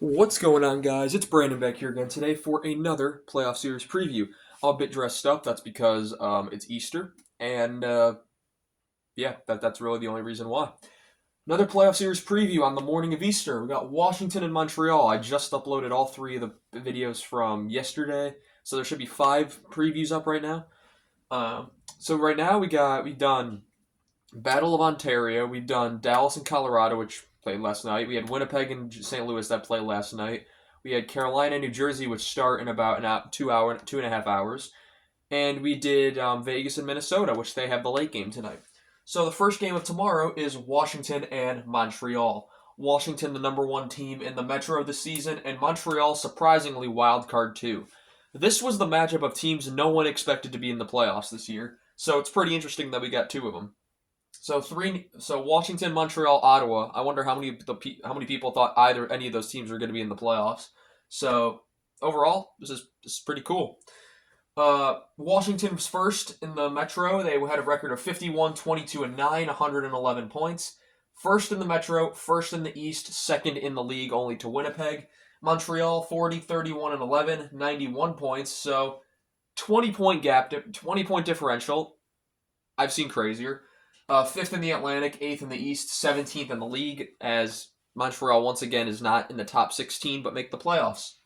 What's going on, guys? It's Brandon back here again today for another playoff series preview. I'm a bit dressed up. That's because it's Easter, and yeah, that's really the only reason why. Another playoff series preview on the morning of Easter. We got Washington and Montreal. I just uploaded all three of the videos from yesterday, so there should be five previews up right now. So right now we've done Battle of Ontario. We've done Dallas and Colorado, which played last night. We had Winnipeg and St. Louis that played last night. We had Carolina and New Jersey, which start in about 2.5 hours. And we did Vegas and Minnesota, which they have the late game tonight. So the first game of tomorrow is Washington and Montreal. Washington, the number one team in the Metro this season, and Montreal, surprisingly, wild card two. This was the matchup of teams no one expected to be in the playoffs this year, so it's pretty interesting that we got two of them. So Washington, Montreal, Ottawa. I wonder how many people thought any of those teams were going to be in the playoffs. So overall, this is pretty cool. Washington was first in the Metro. They had a record of 51, 22, and 9, 111 points. First in the Metro, first in the East, second in the league, only to Winnipeg. Montreal, 40, 31, and 11, 91 points. So 20-point gap, 20-point differential. I've seen crazier. Fifth in the Atlantic, eighth in the East, 17th in the league, as Montreal once again is not in the top 16 but make the playoffs.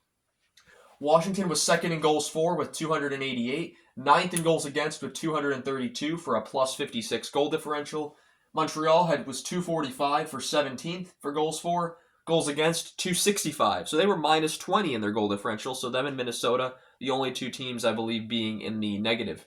Washington was second in goals for with 288, ninth in goals against with 232 for a plus 56 goal differential. Montreal was 245 for 17th for goals for, goals against 265. So they were minus 20 in their goal differential, so them and Minnesota, the only two teams I believe being in the negative.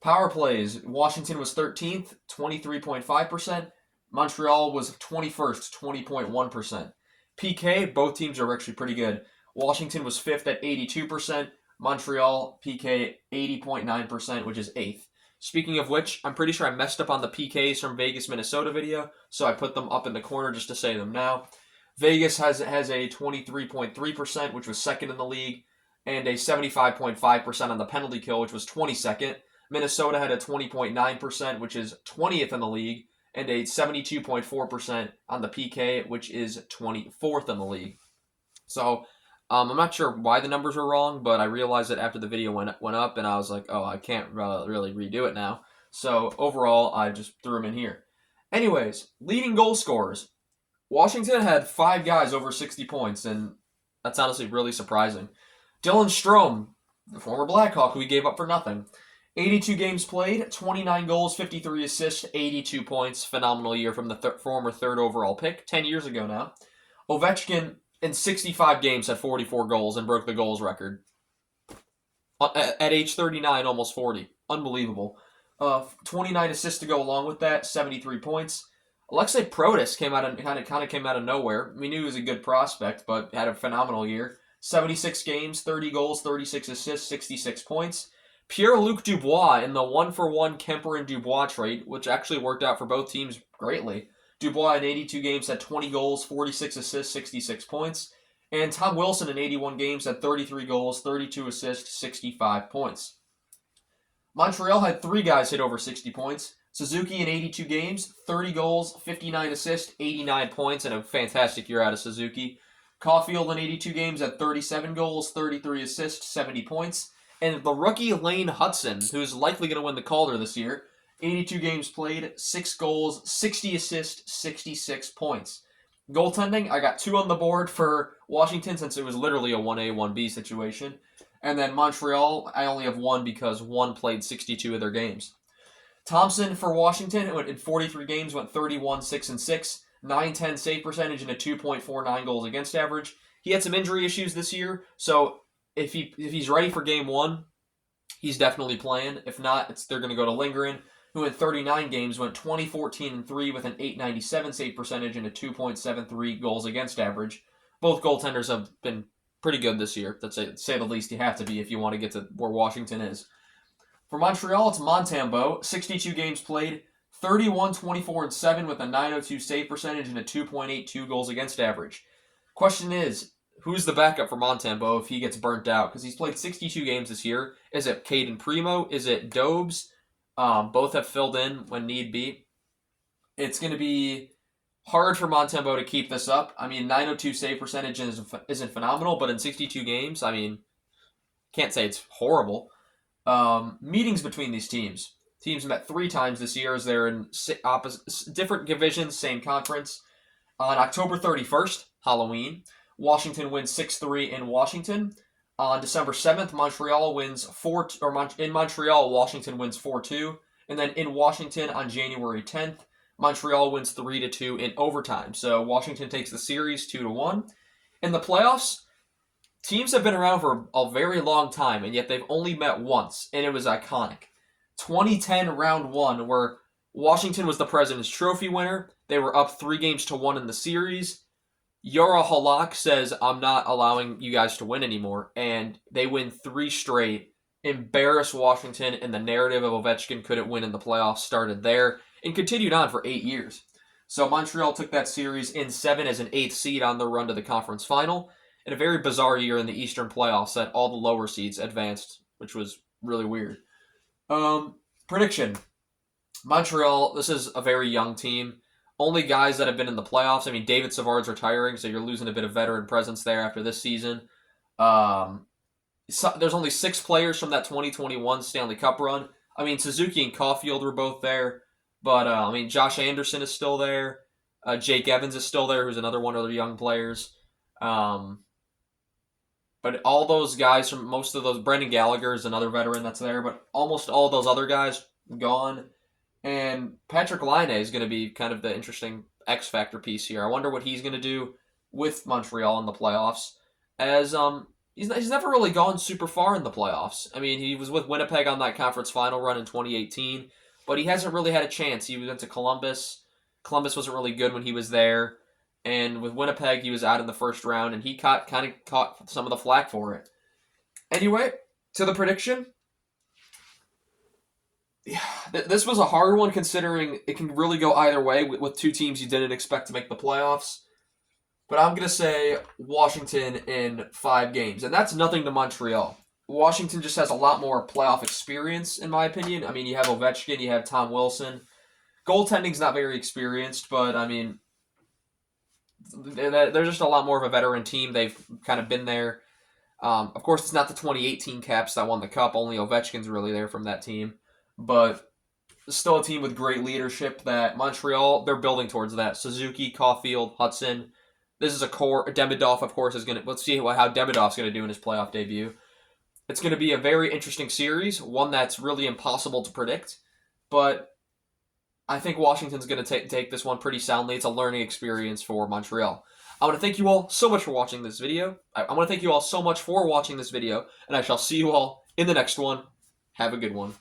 Power plays, Washington was 13th, 23.5%. Montreal was 21st, 20.1%. PK, both teams are actually pretty good. Washington was 5th at 82%. Montreal, PK, 80.9%, which is 8th. Speaking of which, I'm pretty sure I messed up on the PKs from Vegas, Minnesota video, so I put them up in the corner just to say them now. Vegas has a 23.3%, which was second in the league, and a 75.5% on the penalty kill, which was 22nd. Minnesota had a 20.9%, which is 20th in the league, and a 72.4% on the PK, which is 24th in the league. So I'm not sure why the numbers were wrong, but I realized it after the video went up, and I was like, oh, I can't really redo it now. So overall, I just threw them in here. Anyways, leading goal scorers. Washington had 5 guys over 60 points, and that's honestly really surprising. Dylan Strome, the former Blackhawk, who we gave up for nothing. 82 games played, 29 goals, 53 assists, 82 points. Phenomenal year from the former third overall pick, 10 years ago now. Ovechkin, in 65 games, had 44 goals and broke the goals record. At age 39, almost 40. Unbelievable. 29 assists to go along with that, 73 points. Alexei Protas came out of nowhere. We knew he was a good prospect, but had a phenomenal year. 76 games, 30 goals, 36 assists, 66 points. Pierre-Luc Dubois in the 1-for-1 Kemper and Dubois trade, which actually worked out for both teams greatly. Dubois in 82 games had 20 goals, 46 assists, 66 points. And Tom Wilson in 81 games had 33 goals, 32 assists, 65 points. Montreal had 3 guys hit over 60 points. Suzuki in 82 games, 30 goals, 59 assists, 89 points, and a fantastic year out of Suzuki. Caulfield in 82 games had 37 goals, 33 assists, 70 points. And the rookie Lane Hudson, who's likely going to win the Calder this year, 82 games played, 6 goals, 60 assists, 66 points. Goaltending, I got 2 on the board for Washington since it was literally a 1A, 1B situation. And then Montreal, I only have 1 because 1 played 62 of their games. Thompson for Washington in 43 games went 31, 6, and 6, 9-10 save percentage, and a 2.49 goals against average. He had some injury issues this year, so if he's ready for game 1, he's definitely playing. If not, they're going to go to Lindgren, who in 39 games went 20, 14, and 3 with an 8.97 save percentage and a 2.73 goals against average. Both goaltenders have been pretty good this year. That's say the least. You have to be if you want to get to where Washington is. For Montreal, it's Montembeault, 62 games played, 31, 24, and 7 with a 9.02 save percentage and a 2.82 goals against average. Question is, who's the backup for Montembeault if he gets burnt out? Because he's played 62 games this year. Is it Caden Primo? Is it Dobes? Both have filled in when need be. It's going to be Hard for Montembeault to keep this up. I mean, 902 save percentage isn't phenomenal, but in 62 games, I mean, can't say it's horrible. Meetings between these teams. Teams met 3 times this year as they're in different divisions, same conference. On October 31st, Halloween, Washington wins 6-3 in Washington. On December 7th, Montreal wins in Montreal, Washington wins 4-2. And then in Washington on January 10th, Montreal wins 3-2 in overtime. So Washington takes the series 2-1. In the playoffs, teams have been around for a very long time, and yet they've only met once, and it was iconic. 2010 round 1, where Washington was the President's Trophy winner. They were up 3-1 in the series. Yara Halak says, I'm not allowing you guys to win anymore. And they win 3 straight, embarrass Washington, and the narrative of Ovechkin couldn't win in the playoffs started there and continued on for 8 years. So Montreal took that series in 7 as an 8th seed on their run to the conference final. In a very bizarre year in the Eastern playoffs that all the lower seeds advanced, which was really weird. Prediction. Montreal, this is a very young team. Only guys that have been in the playoffs. I mean, David Savard's retiring, so you're losing a bit of veteran presence there after this season. There's only 6 players from that 2021 Stanley Cup run. I mean, Suzuki and Caulfield were both there. But, I mean, Josh Anderson is still there. Jake Evans is still there, who's another one of the young players. But all those guys from most of those, Brendan Gallagher is another veteran that's there, but almost all those other guys gone. And Patrick Laine is going to be kind of the interesting X factor piece here. I wonder what he's going to do with Montreal in the playoffs, as he's never really gone super far in the playoffs. I mean, he was with Winnipeg on that conference final run in 2018, but he hasn't really had a chance. He went to Columbus. Columbus wasn't really good when he was there. And with Winnipeg, he was out in the first round, and he kind of caught some of the flack for it. Anyway, to the prediction. Yeah, this was a hard one considering it can really go either way with 2 teams you didn't expect to make the playoffs. But I'm going to say Washington in 5 games, and that's nothing to Montreal. Washington just has a lot more playoff experience, in my opinion. I mean, you have Ovechkin, you have Tom Wilson. Goaltending's not very experienced, but, I mean, they're just a lot more of a veteran team. They've kind of been there. Of course, it's not the 2018 Caps that won the Cup. Only Ovechkin's really there from that team. But still a team with great leadership that Montreal, they're building towards that. Suzuki, Caulfield, Hudson. This is a core. Demidov, of course, is going to... Let's see how Demidov's going to do in his playoff debut. It's going to be a very interesting series, one that's really impossible to predict. But I think Washington's going to take this one pretty soundly. It's a learning experience for Montreal. I want to thank you all so much for watching this video. I want to thank you all so much for watching this video, and I shall see you all in the next one. Have a good one.